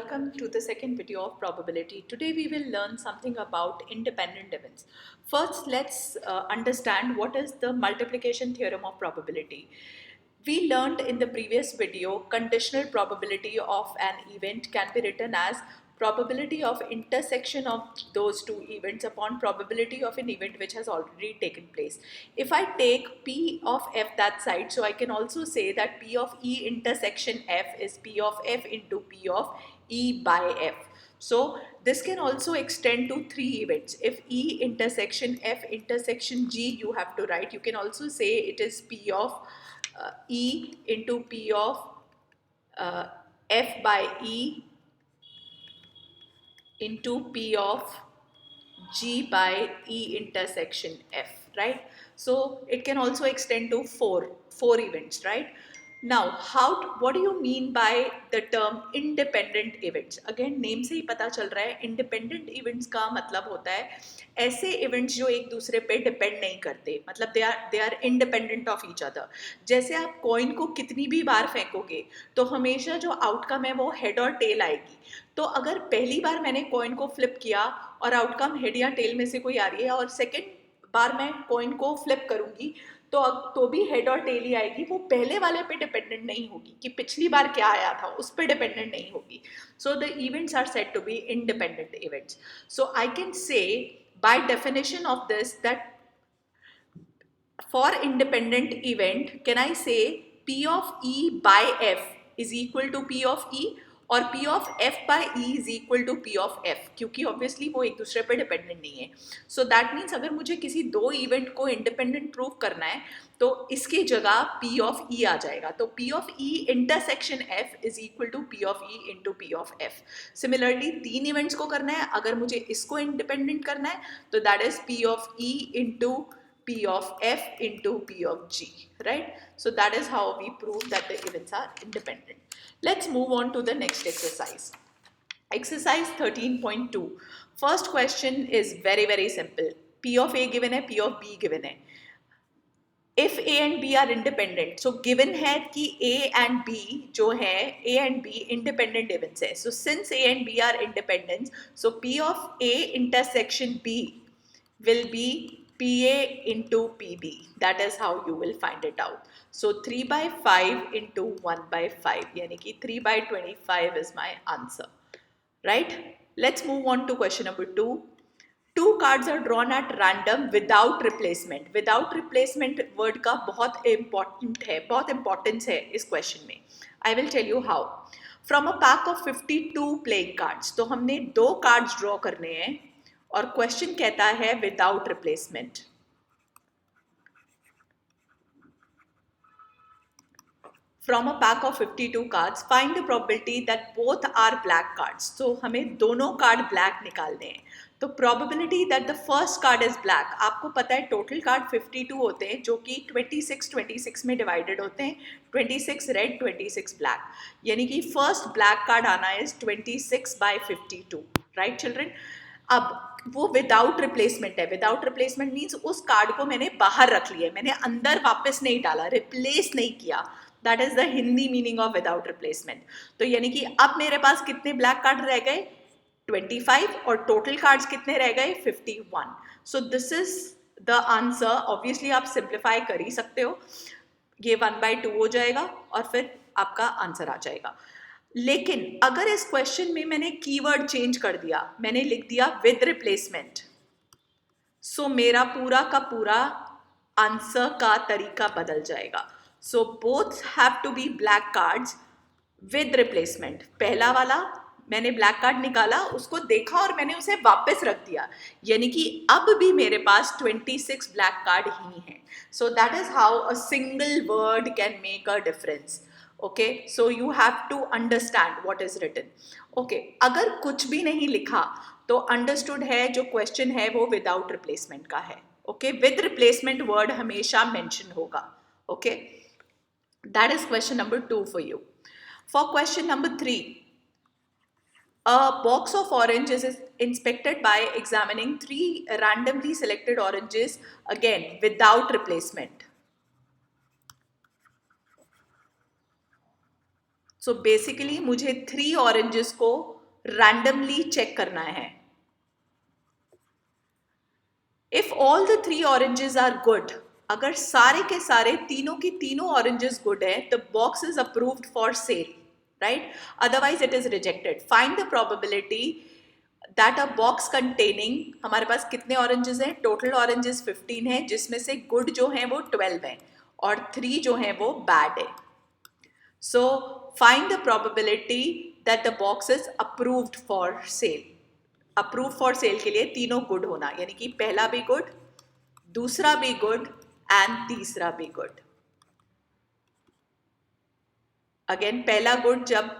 welcome to the second video of probability. Today we will learn something about independent events. First, let's understand what is the multiplication theorem of probability. We learned in the previous video conditional probability of an event can be written as probability of intersection of those two events upon probability of an event which has already taken place. If I take P of F that side, so I can also say that P of E intersection F is P of F into P of E by F. So this can also extend to three events. If E intersection F intersection G you have to write, you can also say it is P of E into P of F by E into P of G by E intersection F, right? So it can also extend to four events, right? Now, what do you mean by the term independent events? Again, name से ही पता चल रहा है independent events का मतलब होता है ऐसे events जो एक दूसरे पे depend नहीं करते, मतलब they are independent of each other. जैसे आप coin को कितनी भी बार फेंकोगे तो हमेशा जो outcome है वो head और tail आएगी. तो अगर पहली बार मैंने coin को flip किया और outcome head या tail में से कोई आ रही है और second बार मैं coin को flip करूंगी तो भी हेड और टेल ही आएगी, वो पहले वाले पे डिपेंडेंट नहीं होगी कि पिछली बार क्या आया था उस पे डिपेंडेंट नहीं होगी. So the events are said to be independent events. So I can say by definition of this that for independent event can I say P of E by F is equal to P of E और P of F by E is equal to P of F, क्योंकि obviously वो एक दूसरे पे dependent नहीं है. सो that means अगर मुझे किसी दो इवेंट को इंडिपेंडेंट प्रूव करना है तो इसकी जगह P of E आ जाएगा. तो P of E intersection F is equal to P of E into P of F. Similarly तीन इवेंट्स को करना है, अगर मुझे इसको इंडिपेंडेंट करना है तो that is P of E into P of F into P of G, right? So that is how we prove that the events are independent. Let's move on to the next exercise. Exercise 13.2. First question is very simple. P of A given है, P of B given है. If A and B are independent, so given है कि A and B जो है A and B independent events है. So since A and B are independent, so P of A intersection B will be PA into PB. That is how you will find it out. So 3 by 5 into 1 by 5, यानी कि 3 by 25 is my answer, right? Let's move on to question number 2. Two cards are drawn at random without replacement. Without replacement word का बहुत important है, बहुत importance है इस question में. I will tell you how. From a pack of 52 playing cards, तो हमने दो cards draw करने हैं और क्वेश्चन कहता है without replacement. From a pack of 52 cards find the probability that both are black cards. तो हमें दोनों कार्ड ब्लैक निकालने हैं. तो probability that the first card is black, आपको पता है टोटल कार्ड 52 होते हैं जो कि 26 में डिवाइडेड होते हैं. 26 रेड 26 ब्लैक, यानी कि फर्स्ट ब्लैक कार्ड आना इज 26 by 52, राइट चिल्ड्रन? अब वो विदाउट रिप्लेसमेंट है. विदाउट रिप्लेसमेंट मीन्स उस कार्ड को मैंने बाहर रख लिया, मैंने अंदर वापस नहीं डाला, रिप्लेस नहीं किया. That is the Hindi meaning of without replacement. तो यानी कि अब मेरे पास कितने ब्लैक कार्ड रह गए? 25 और टोटल कार्ड्स कितने रह गए? 51. सो this is the answer. Obviously आप सिंप्लीफाई कर ही सकते हो, ये 1/2 हो जाएगा और फिर आपका आंसर आ जाएगा. लेकिन अगर इस क्वेश्चन में मैंने कीवर्ड चेंज कर दिया, मैंने लिख दिया विद रिप्लेसमेंट, सो मेरा पूरा का पूरा आंसर का तरीका बदल जाएगा. So both have to be black cards with replacement. पहला वाला मैंने ब्लैक कार्ड निकाला, उसको देखा और मैंने उसे वापस रख दिया, यानी कि अब भी मेरे पास 26 ब्लैक कार्ड ही हैं. So that is how a single word can make a difference. Okay, so you have to understand what is written. Okay, अगर कुछ भी नहीं लिखा तो अंडरस्टूड है जो क्वेश्चन है वो विदाउट रिप्लेसमेंट का है. ओके, विद रिप्लेसमेंट वर्ड हमेशा मेंशन होगा. Okay, that is question number 2 for you. For question number 3, a box of oranges is inspected by examining 3 randomly selected oranges, again without replacement. So basically मुझे 3 oranges को randomly check करना है. If all the 3 oranges are good, अगर सारे के सारे तीनों की तीनों ऑरेंजेस गुड है, the box is approved for sale, right? Otherwise it is rejected. Find the probability that a box containing, हमारे पास कितने ऑरेंजेस हैं? टोटल ऑरेंजेस 15 है, जिसमें से गुड जो हैं वो 12 हैं और 3 जो हैं वो बैड है. So find the probability that the box is approved for cell. Approve for sale के लिए तीनों गुड होना, यानी कि पहला भी गुड, दूसरा भी गुड एंड तीसरा भी गुड. अगेन पहला गुड जब,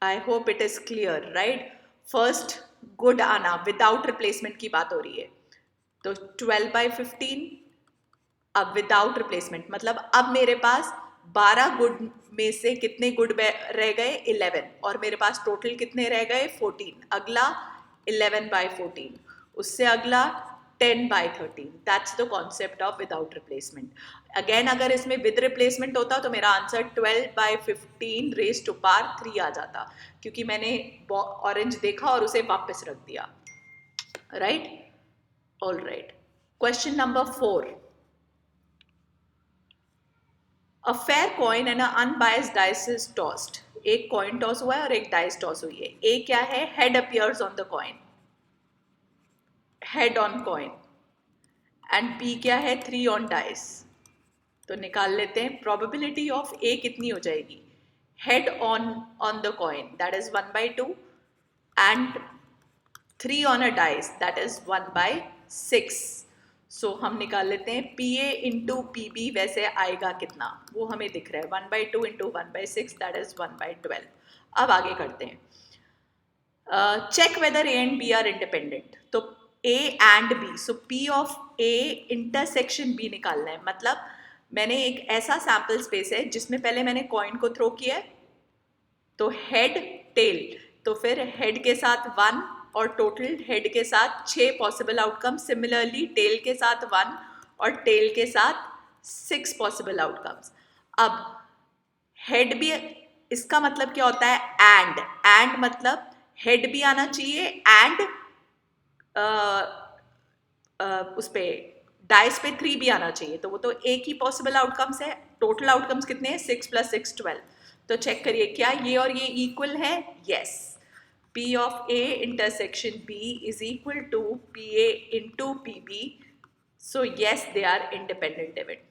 I hope it is clear, right? First good आना विदाउट रिप्लेसमेंट की बात हो रही है. तो 12/15 अब विदाउट रिप्लेसमेंट, मतलब अब मेरे पास 12 गुड में से कितने गुड रह गए? 11. और मेरे पास टोटल कितने रह गए? 14. अगला 11/14, उससे अगला 10/13. That's the concept of without replacement. Again अगर इसमें विद रिप्लेसमेंट होता तो मेरा आंसर 12/15 रेज टू पावर 3 आ जाता, क्योंकि मैंने ऑरेंज देखा और उसे वापस रख दिया, right? All right. Question number 4. A fair coin and an unbiased dice is tossed. एक कॉइन टॉस हुआ है और एक डाइस टॉस हुई है. ए क्या है? Head appears on the coin, head on coin. And B क्या है? 3 ऑन डाइस. तो निकाल लेते हैं. प्रोबेबिलिटी ऑफ ए कितनी हो जाएगी? Head on the coin, that is 1/2, and 3 on a dice, that is 1/6. So हम निकाल लेते हैं. P A into P B वैसे आएगा कितना, वो हमें दिख रहा है. 1/2 इंटू 1/6, दैट इज 1/12. अब आगे करते हैं. Check whether A and B are independent. तो A and B, so P of A intersection B निकालना है. मतलब मैंने एक ऐसा सैम्पल स्पेस है जिसमें पहले मैंने कॉइन को थ्रो किया है, तो हेड टेल, तो फिर हेड के साथ 1 और टोटल हेड के साथ 6 पॉसिबल आउटकम. सिमिलरली टेल के साथ 1 और टेल के साथ 6 पॉसिबल आउटकम्स. अब हेड भी, इसका मतलब क्या होता है? एंड मतलब हेड भी आना चाहिए एंड उस पे डाइस पे 3 भी आना चाहिए. तो वो तो एक ही पॉसिबल आउटकम्स है. टोटल आउटकम्स कितने हैं? 6 + 6 12. तो चेक करिए क्या ये और ये इक्वल है? Yes. P of A intersection B is equal to PA into PB. So yes, they are independent event.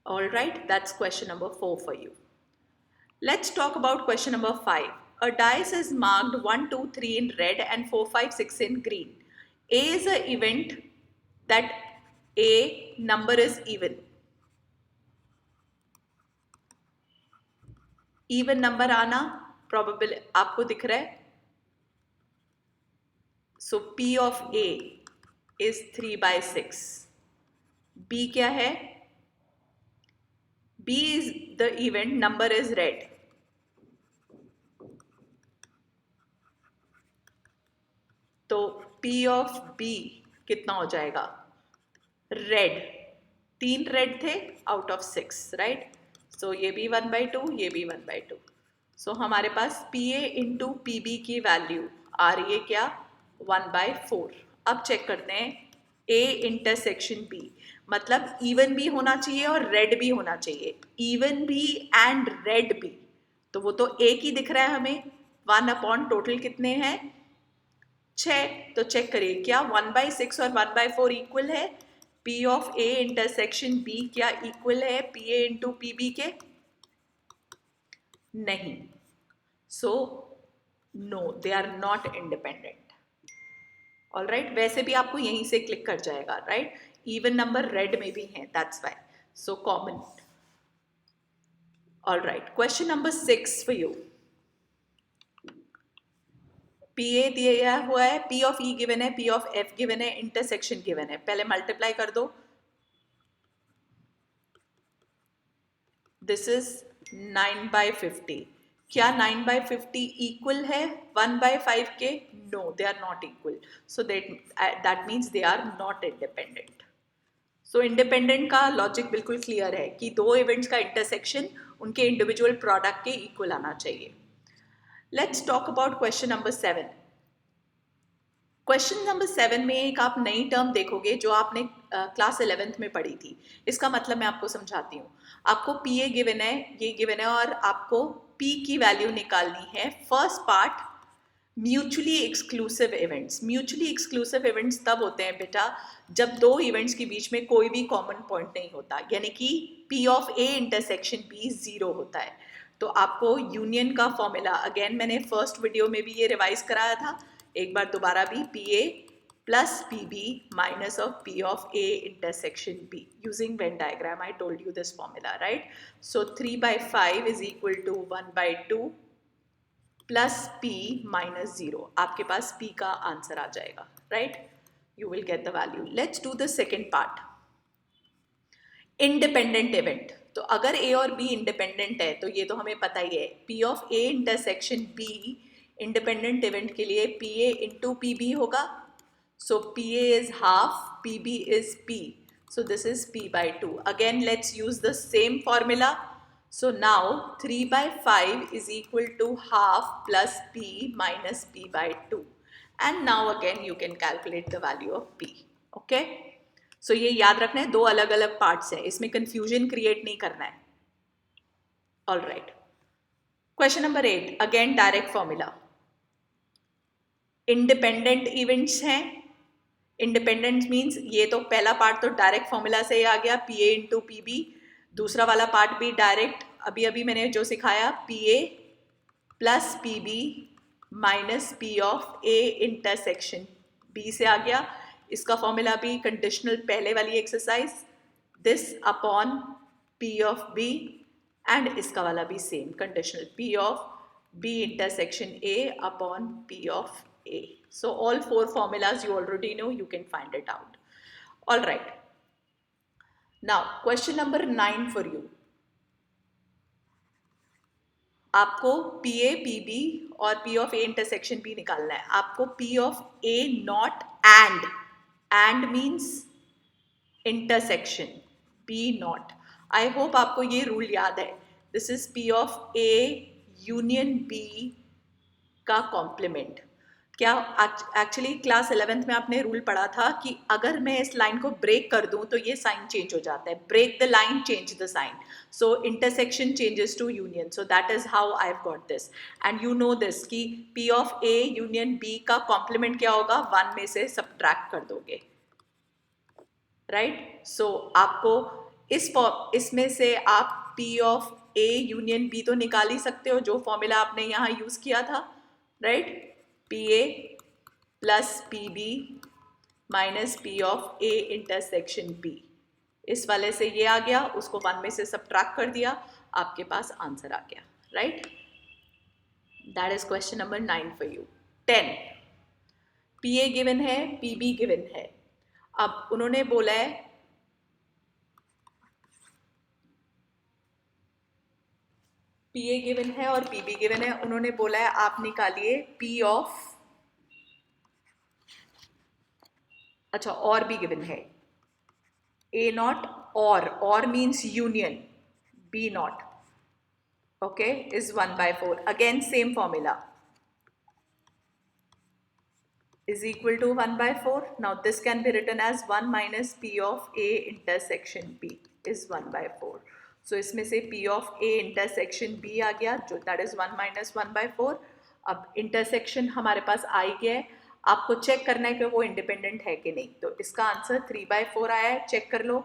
All right, that's question number 4 for you. Let's talk about question number 5. A dice is marked 1, 2, 3 in red and 4, 5, 6 in green. A is an event that A number is even. Even number आना probable आपको दिख रहा है. So P of A is 3/6. B क्या है? B is the event, number is red. तो P of B कितना हो जाएगा? रेड. 3 रेड थे आउट ऑफ 6, राइट? सो ये भी 1/2, ये भी 1/2. सो हमारे पास PA इंटू PB की वैल्यू आ रही है क्या? 1/4. अब चेक करते हैं. A इंटरसेक्शन B, मतलब इवन भी होना चाहिए और रेड भी होना चाहिए. इवन भी एंड रेड भी, तो वो तो एक ही दिख रहा है हमें. 1 अपॉन टोटल कितने हैं? 6. तो चेक करिए क्या 1/6 और 1/4 इक्वल है? P of A intersection B क्या इक्वल है PA इंटू PB के? नहीं. So no, they are not independent. All right. वैसे भी आपको यहीं से क्लिक कर जाएगा, राइट? इवन नंबर रेड में भी है, that's why. So common. All right. Question number 6 for you. P A दिया हुआ है, P ऑफ E गिवन है, P ऑफ F गिवन है, इंटरसेक्शन गिवन है. पहले मल्टीप्लाई कर दो. This is 9/50. क्या 9/50 इक्वल है 1/5 के? No, they are not equal. So that means they are not independent. सो इंडिपेंडेंट का लॉजिक बिल्कुल क्लियर है कि दो इवेंट्स का इंटरसेक्शन उनके इंडिविजुअल प्रोडक्ट के इक्वल आना चाहिए. Let's talk about question number 7. Question number 7 में एक आप नई टर्म देखोगे जो आपने क्लास 11th में पढ़ी थी. इसका मतलब मैं आपको समझाती हूँ. आपको पी ए गिवन है, ये गिवन है, और आपको पी की वैल्यू निकालनी है. First part, mutually exclusive events. Mutually exclusive events तब होते हैं बेटा जब दो इवेंट्स के बीच में कोई भी कॉमन पॉइंट नहीं होता, यानी कि P of A intersection B 0 होता है. तो आपको यूनियन का फॉर्मूला, अगेन मैंने फर्स्ट वीडियो में भी ये रिवाइज कराया था, एक बार दोबारा भी, P A plus P B minus of P of A intersection B using Venn diagram. I told you this formula, right? So 3/5 is equal to 1/2 plus P minus 0. आपके पास पी का आंसर आ जाएगा, right? You will get the value. Let's do the second part, independent event. तो अगर ए और be independent है तो ये तो हमें पता ही है, P of A intersection B independent event के लिए P A into P B होगा. So P A is half, P B is P, so this is p by 2. Again let's use the same formula. So now 3/5 is equal to half plus p minus p by 2, and now again you can calculate the value of p. Okay, so ये याद रखना है, दो अलग अलग parts हैं, इसमें confusion create नहीं करना है. All right, question number 8, again direct formula. Independent events हैं. इंडिपेंडेंट मीन्स ये तो पहला पार्ट तो डायरेक्ट फॉर्मूला से ही आ गया, P A into P B. दूसरा वाला पार्ट भी डायरेक्ट, अभी अभी मैंने जो सिखाया, P A plus P B minus P of A intersection B से आ गया. इसका फॉर्मूला भी कंडीशनल, पहले वाली exercise, this upon P of B, and इसका वाला भी same conditional, P of B intersection A upon P of A. So all four formulas you already know, you can find it out. All right. Now question number 9 for you. आपको P A P B और P of A intersection B निकालना है. आपको P of A not and means intersection B not. I hope आपको ये rule याद है. This is P of A union B का कॉम्प्लीमेंट. क्या एक्चुअली क्लास 11th में आपने रूल पढ़ा था कि अगर मैं इस लाइन को ब्रेक कर दूं तो ये साइन चेंज हो जाता है. Break the line, change the sign. So intersection changes to union. So that is how I have got this. And you know this कि P of A union B का complement क्या होगा, 1 में से subtract कर दोगे, राइट? सो आपको इसमें से आप P of A union B तो निकाल ही सकते हो, जो फॉर्मूला आपने यहाँ यूज किया था, right? P A plus P B minus P of A intersection B. इस वाले से ये आ गया, उसको 1 में से सब्ट्रैक्ट कर दिया, आपके पास आंसर आ गया, right? That is question number 9 for you. 10, P A given है, पी बी गिवन है. अब उन्होंने बोला है पी ए गिवन है और पी बी गिवन है. उन्होंने बोला है आप निकालिए पी ऑफ, अच्छा, और भी गिवन है, ए नॉट और means union, B not, okay, is 1/4. Again same formula, is equal to 1/4. Now this can be written as 1 minus p of a intersection b is 1/4. So इसमें से p of a intersection b आ गया, जो that is 1 minus 1/4. अब intersection हमारे पास आ ही गया है, आपको check करना है कि वो इंडिपेंडेंट है कि नहीं. तो इसका आंसर 3/4 आया है. चेक कर लो,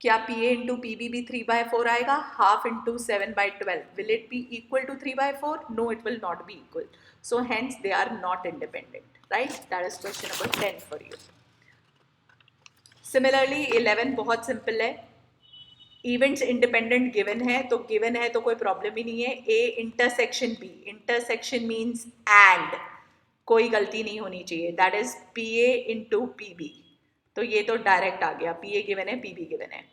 क्या P A into P B भी 3/4 आएगा? Half into 7/12, will it be equal to 3/4? No, it will not be equal. So hence they are not independent, right? That is question number 10 for you. Similarly 11 बहुत simple है. Events independent given है तो कोई problem ही नहीं है. A intersection B, intersection means and, कोई गलती नहीं होनी चाहिए. That is P A into P B. तो ये तो डायरेक्ट आ गया, पी ए गिवन है, पी बी गिवन है.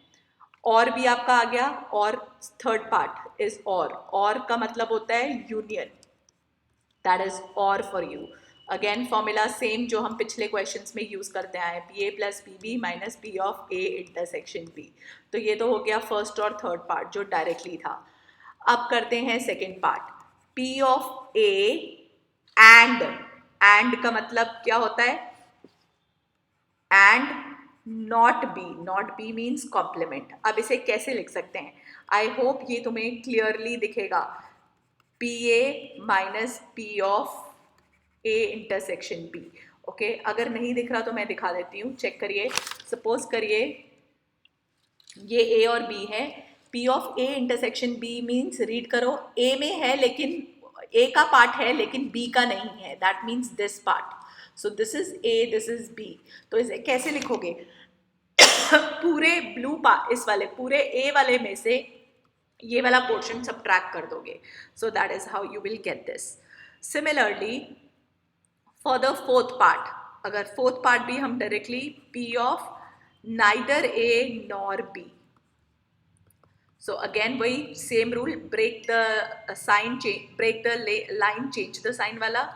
और भी आपका आ गया, और थर्ड पार्ट इज और का मतलब होता है यूनियन. दैट इज और for you. Again formula same जो हम पिछले क्वेश्चंस में यूज करते आए, P A plus P B minus P of A intersection B. तो ये तो हो गया फर्स्ट और थर्ड पार्ट जो डायरेक्टली था। अब करते हैं second part, P of A and का मतलब क्या होता है, and not B means complement. अब इसे कैसे लिख सकते हैं, आई होप ये तुम्हें क्लियरली दिखेगा, P A minus P of A intersection B. Okay, अगर नहीं दिख रहा तो मैं दिखा देती हूँ, चेक करिए। सपोज करिए ये ए और बी है, P of A intersection B means, read करो, ए में है लेकिन ए का पार्ट है लेकिन बी का नहीं है, that means this part. So this is A, this is B. तो इसे कैसे लिखोगे पूरे ब्लू पार्ट, इस वाले पूरे ए वाले में से ये वाला पोर्शन सबट्रैक्ट कर दोगे। So that is how you will get this. Similarly for the fourth part, अगर फोर्थ पार्ट भी हम directly P of neither A nor B, so again वही same rule, break the sign change, break the line, change the sign वाला,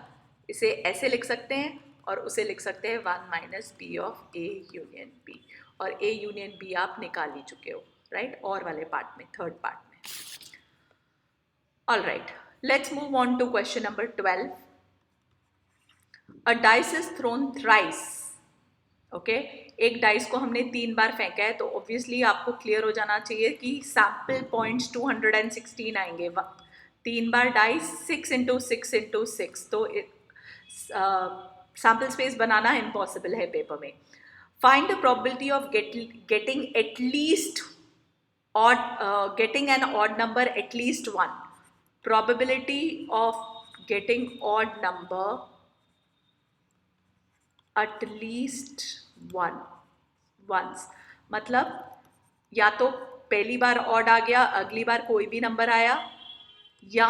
इसे ऐसे लिख सकते हैं और उसे लिख सकते हैं 1 minus P of A union B, और ए यूनियन बी आप निकाल ही चुके हो, राइट, और वाले पार्ट में, थर्ड पार्ट में। All right, let's move on to question number 12। A dice is thrown thrice. Okay, एक डाइस को हमने 3 बार फेंका है, तो ऑब्वियसली आपको क्लियर हो जाना चाहिए कि सैम्पल पॉइंट्स 216 आएंगे। 3 बार डाइस, 6 इंटू 6 इंटू 6, तो सैम्पल स्पेस बनाना इम्पॉसिबल है पेपर में। Find the probability of getting at least odd, getting an odd number at least 1. Probability of getting odd number at least 1 once, मतलब या तो पहली बार odd आ गया, अगली बार कोई भी नंबर आया, या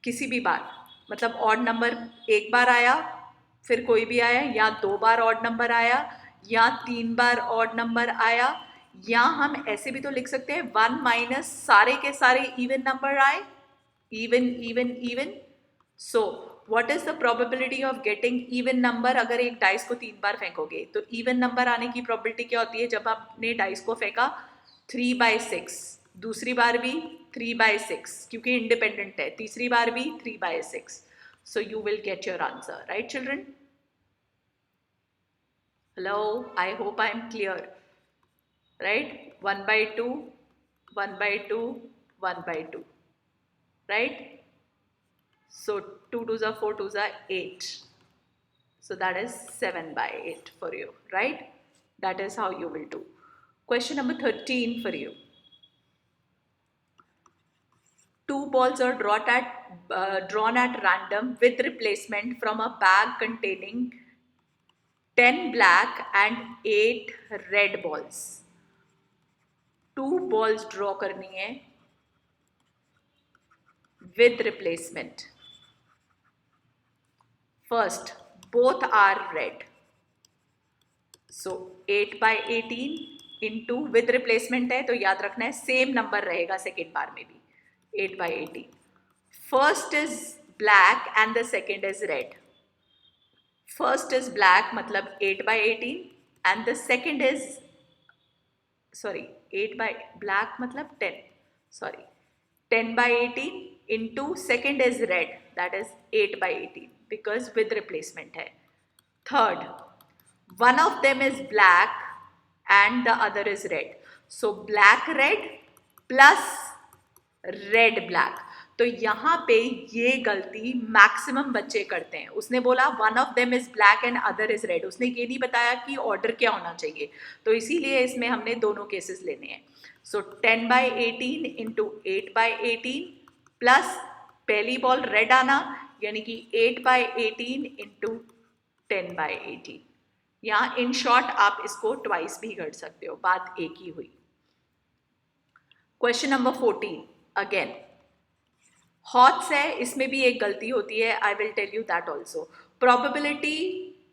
किसी भी बार, मतलब odd नंबर एक बार आया फिर कोई भी आया, या 2 बार odd नंबर आया, या 3 बार odd नंबर आया, या हम ऐसे भी तो लिख सकते हैं 1 माइनस सारे के सारे इवन नंबर आए, even. So what is the probability of getting even number? अगर एक डाइस को 3 बार फेंकोगे तो इवन नंबर आने की प्रोबेबिलिटी क्या होती है? जब आपने डाइस को फेंका 3/6, दूसरी बार भी 3/6 क्योंकि इंडिपेंडेंट है, तीसरी बार भी 3/6। So you will get your answer, right children? Hello, I hope I am clear, right? 1/2, 1/2, 1/2, right? So 2 2s are 4, 2s are 8. So that is 7/8 for you, right? That is how you will do. Question number 13 for you. 2 balls are drawn at random with replacement from a bag containing 10 black and 8 red balls. 2 balls draw करनी है with replacement. First, both are red. So 8/18 into with replacement है तो याद रखना है same number रहेगा second बार में भी, 8/18. First is black and the second is red. First is black मतलब 8/18 and the second is, sorry, 8 मतलब 10, sorry, 10/18 into second is red, that is 8/18 because with replacement है. Third, one of them is black and the other is red, so black red plus red black. तो यहाँ पे ये गलती maximum बच्चे करते हैं. उसने बोला one of them is black and other is red, उसने ये नहीं बताया कि ऑर्डर क्या होना चाहिए, तो इसीलिए इसमें हमने दोनों केसेस लेने हैं. सो 10/18 इंटू 8/18 प्लस पहली बॉल रेड आना, यानी कि 8/18 इंटू 10/18. यहाँ इन शॉर्ट आप इसको ट्वाइस भी कर सकते हो, बात एक ही हुई. क्वेश्चन नंबर 14 अगेन हॉट्स है, इसमें भी एक गलती होती है, I will tell you that also. Probability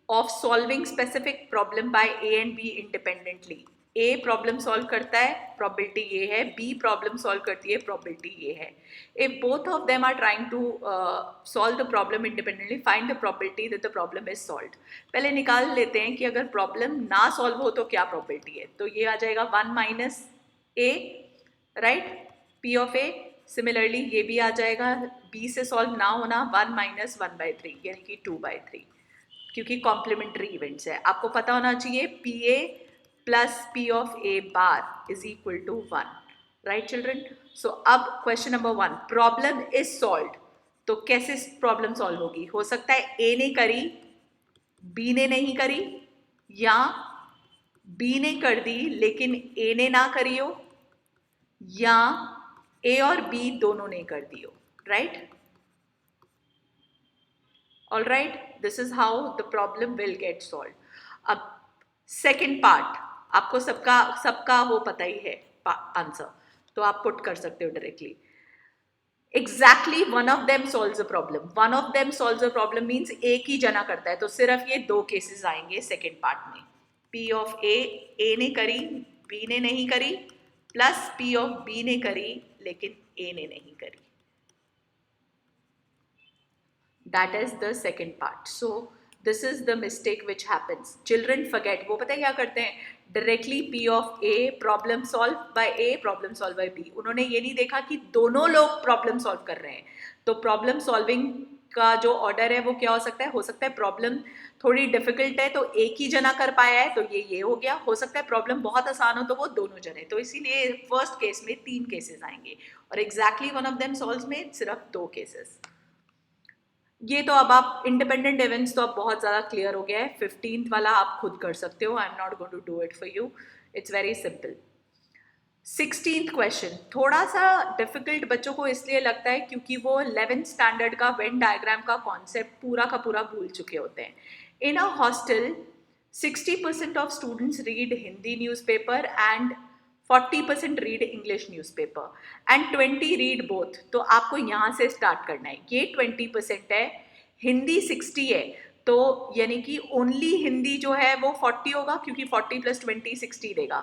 of solving specific problem by A and B independently. A problem solve करता है, प्रोबेबिलिटी ये है, बी प्रॉब्लम सॉल्व करती है, प्रोबेबिलिटी ये है. If both of them are trying to solve the problem independently, find the probability that the problem is solved. पहले निकाल लेते हैं कि अगर प्रॉब्लम ना सॉल्व हो तो क्या प्रोबेबिलिटी है. तो ये आ जाएगा 1 minus A, right, P of A. Similarly ये भी आ जाएगा, बी से सॉल्व ना होना 1 माइनस 1/3 यानी कि 2/3, क्योंकि कॉम्प्लीमेंट्री इवेंट्स है. आपको पता होना चाहिए P A plus P of A bar is equal to 1, right children. So अब question number 1, problem is solved. तो कैसे प्रॉब्लम सॉल्व होगी? हो सकता है ए ने करी, बी ने नहीं करी, या बी ने कर दी लेकिन ए ने ना करी हो, या ए और बी दोनों ने कर दी हो, right. All right, this is how the problem will get solved. अब सेकेंड पार्ट, आपको सबका वो पता ही है आंसर, तो आप पुट कर सकते हो directly. Exactly one of them solves a problem. One of them solves a problem means एक ही जना करता है, तो सिर्फ ये 2 केसेस आएंगे सेकेंड पार्ट में. पी ऑफ ए ने करी, बी ने नहीं करी, प्लस पी ऑफ बी ने करी लेकिन ए ने नहीं करी. That is the second part. So this is the mistake which happens. Children forget. वो पता है क्या करते हैं? Directly P of A problem solve by A, problem solve by B. उन्होंने ये नहीं देखा कि दोनों लोग problem solve कर रहे हैं. तो problem solving का जो ऑर्डर है वो क्या हो सकता है? हो सकता है प्रॉब्लम थोड़ी डिफिकल्ट है तो एक ही जना कर पाया है, तो ये हो गया. हो सकता है प्रॉब्लम बहुत आसान हो तो वो दोनों जने. तो इसीलिए फर्स्ट केस में 3 केसेस आएंगे और exactly one of them solves में सिर्फ 2 केसेस. ये तो अब आप इंडिपेंडेंट इवेंट्स तो अब बहुत ज़्यादा क्लियर हो गया है. 15th वाला आप खुद कर सकते हो. I am not going to do it for you, it's very simple. 16th question थोड़ा सा डिफिकल्ट बच्चों को इसलिए लगता है क्योंकि वो 11th स्टैंडर्ड का वेन डायग्राम का कॉन्सेप्ट पूरा का पूरा भूल चुके होते हैं. In a hostel 60% of students read Hindi newspaper and 40% read English newspaper and 20 read both. तो आपको यहाँ से स्टार्ट करना है. ये 20% है, हिंदी 60 है, तो यानी कि ओनली हिंदी जो है वो 40 होगा क्योंकि 40 + 20 60 देगा.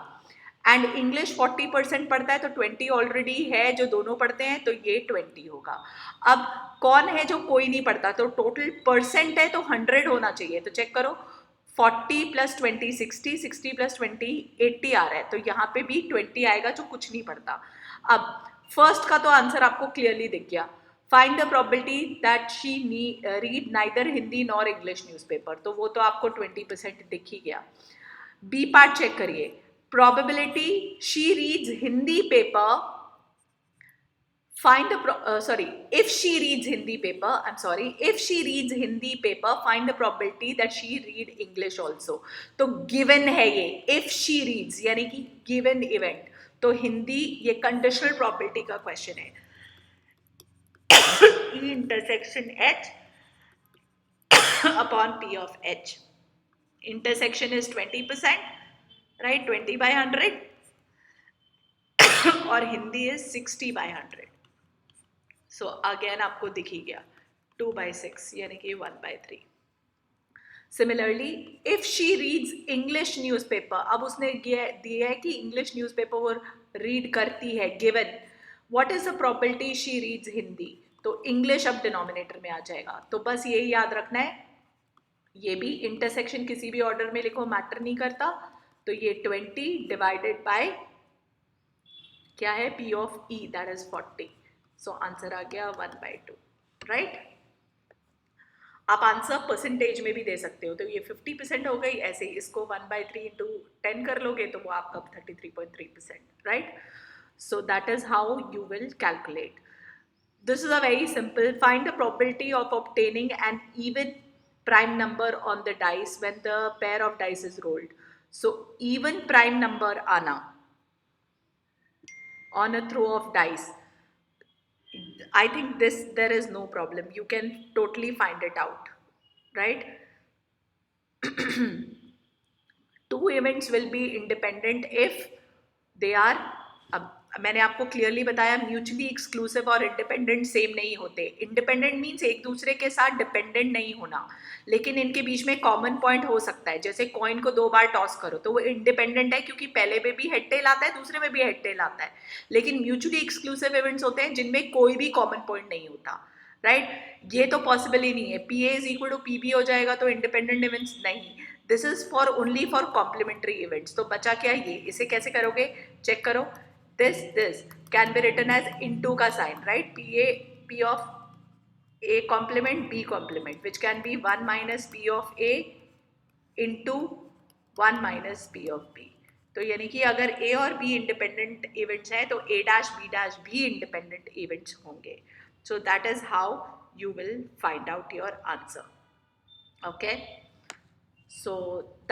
एंड इंग्लिश 40% पढ़ता है तो 20 ऑलरेडी है जो दोनों पढ़ते हैं, तो ये 20 होगा. अब कौन है जो कोई नहीं पढ़ता? तो टोटल परसेंट है तो 100 होना चाहिए. तो चेक करो, 40 + 20 60, 60 + 20 80 आ रहा है, तो यहाँ पे भी 20 आएगा जो कुछ नहीं पढ़ता. अब फर्स्ट का तो आंसर आपको क्लियरली दिख गया. Find the probability that she read neither Hindi nor English newspaper, तो वो तो आपको 20% दिख ही गया. बी पार्ट चेक करिए. Probability she reads Hindi paper, find the if she reads Hindi paper, if she reads Hindi paper, find the probability that she read English also. तो given है ये, if she reads यानी कि given event, तो हिंदी ये conditional probability का question है. E intersection H upon P of H. Intersection is 20%, right? 20/100 और हिंदी is 60/100. सो अगेन आपको दिख ही गया 2/6 यानी कि 1/3. Similarly if she reads English newspaper, अब उसने दिया है कि इंग्लिश न्यूज़पेपर वो रीड करती है, given. What is the probability she reads Hindi? तो इंग्लिश अब डिनोमिनेटर में आ जाएगा. तो बस यही याद रखना है. ये भी इंटरसेक्शन किसी भी ऑर्डर में लिखो, मैटर नहीं करता. तो ये 20 डिवाइडेड बाय क्या है? P of E, that is 40. So answer आ गया 1/2, राइट. आप आंसर परसेंटेज में भी दे सकते हो. तो ये 50% हो गई. ऐसे ही इसको 1/3 × 10 कर लोगे तो वो आपका 33.3%, right. So that is how you will calculate. This is a very simple. Find the probability of obtaining an even prime number on the dice when the pair of dice is rolled. So even prime number आना on a throw of dice, I think there is no problem. You can totally find it out, right? 2 events will be independent if they are मैंने आपको clearly बताया mutually exclusive और independent same नहीं होते। Independent means एक दूसरे के साथ डिपेंडेंट नहीं होना, लेकिन इनके बीच में कॉमन पॉइंट हो सकता है। जैसे कॉइन को 2 बार टॉस करो तो वो इंडिपेंडेंट है क्योंकि पहले में भी हेड टेल आता है, दूसरे में भी हेड टेल आता है। लेकिन म्यूचुअली एक्सक्लूसिव इवेंट्स होते हैं जिनमें कोई भी कॉमन पॉइंट नहीं होता, राइट? ये तो पॉसिबल ही नहीं है। P A is equal to P B हो जाएगा तो इंडिपेंडेंट इवेंट्स नहीं। This is for only for complementary events. तो बचा क्या ये, इसे कैसे करोगे, चेक करो। this can be written as into का sign, right? P of A complement B complement, which can be 1 minus P of A into 1 minus P of B. तो यानी कि अगर A और B इंडिपेंडेंट इवेंट्स हैं तो A dash B dash भी independent events होंगे. So that is how you will find out your answer. Okay. So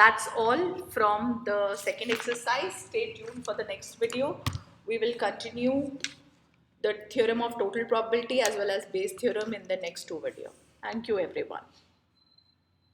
that's all from the second exercise. Stay tuned for the next video. We will continue the theorem of total probability as well as Bayes theorem in the next 2 videos. Thank you everyone.